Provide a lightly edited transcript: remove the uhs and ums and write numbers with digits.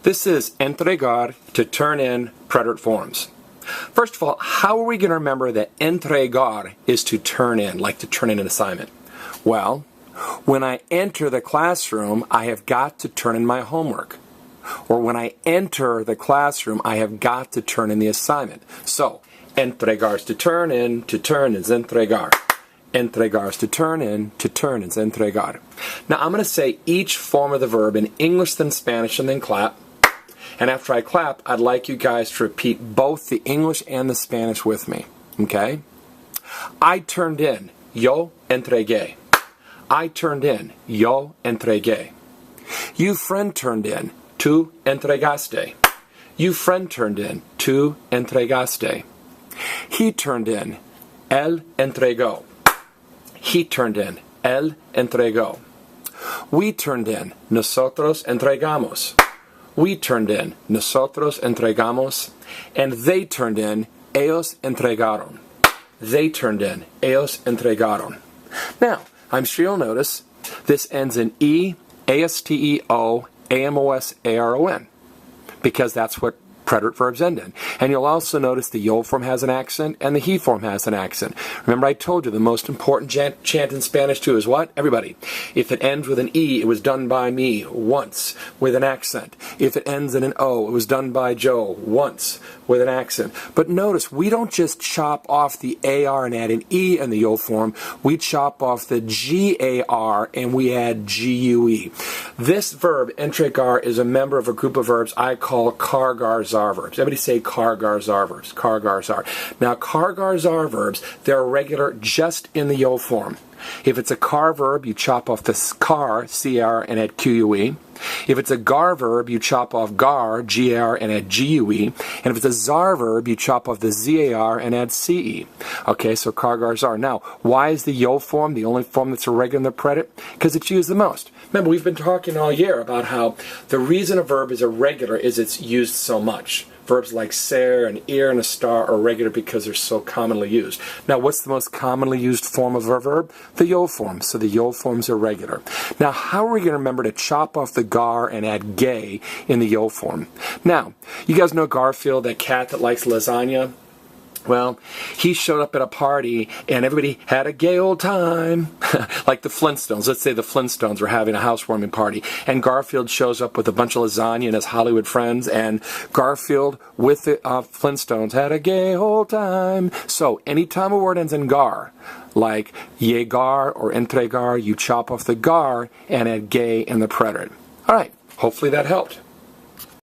This is entregar, to turn in preterite forms. First of all, how are we going to remember that entregar is to turn in, like to turn in an assignment? Well, when I enter the classroom, I have got to turn in my homework. Or when I enter the classroom, I have got to turn in the assignment. So, entregar is to turn in is entregar. Entregar is to turn in is entregar. Now, I'm going to say each form of the verb in English, then Spanish, and then clap. And after I clap, I'd like you guys to repeat both the English and the Spanish with me. Okay? I turned in. Yo entregué. I turned in. Yo entregué. You friend turned in. Tú entregaste. You friend turned in. Tú entregaste. He turned in. Él entregó. He turned in. Él entregó. We turned in. Nosotros entregamos. We turned in. Nosotros entregamos. And they turned in. Ellos entregaron. They turned in. Ellos entregaron. Now, I'm sure you'll notice this ends in E, A-S-T-E-O, A-M-O-S-A-R-O-N, because that's what preterite verbs end in. And you'll also notice the yo form has an accent and the he form has an accent. Remember, I told you the most important chant in Spanish too is what? Everybody. If it ends with an E, it was done by me once with an accent. If it ends in an O, it was done by Joe once with an accent. But notice, we don't just chop off the AR and add an E in the yo form. We chop off the GAR and we add GUE. This verb, entregar, is a member of a group of verbs I call car-gar-zar verbs. Everybody say car-gar-zar verbs. Car-gar-zar. Now, car-gar-zar verbs, they're regular just in the yo form. If it's a car verb, you chop off the car, C-R, and add Q-U-E. If it's a gar verb, you chop off gar, G-A-R, and add G-U-E. And if it's a zar verb, you chop off the Z-A-R and add C-E. Okay, so car, gar, zar. Now, why is the yo form the only form that's irregular in the predicate? Because it's used the most. Remember, we've been talking all year about how the reason a verb is irregular is it's used so much. Verbs like ser and ir and a star are regular because they're so commonly used. Now, what's the most commonly used form of a verb? The yo form. So the yo forms are regular. Now, how are we going to remember to chop off the gar and add gay in the yo form? Now, you guys know Garfield, that cat that likes lasagna? Well, he showed up at a party and everybody had a gay old time. Like the Flintstones. Let's say the Flintstones were having a housewarming party and Garfield shows up with a bunch of lasagna and his Hollywood friends, and Garfield with the Flintstones had a gay old time. So anytime a word ends in gar, like llegar or entregar, you chop off the gar and add gay in the preterite. All right, hopefully that helped.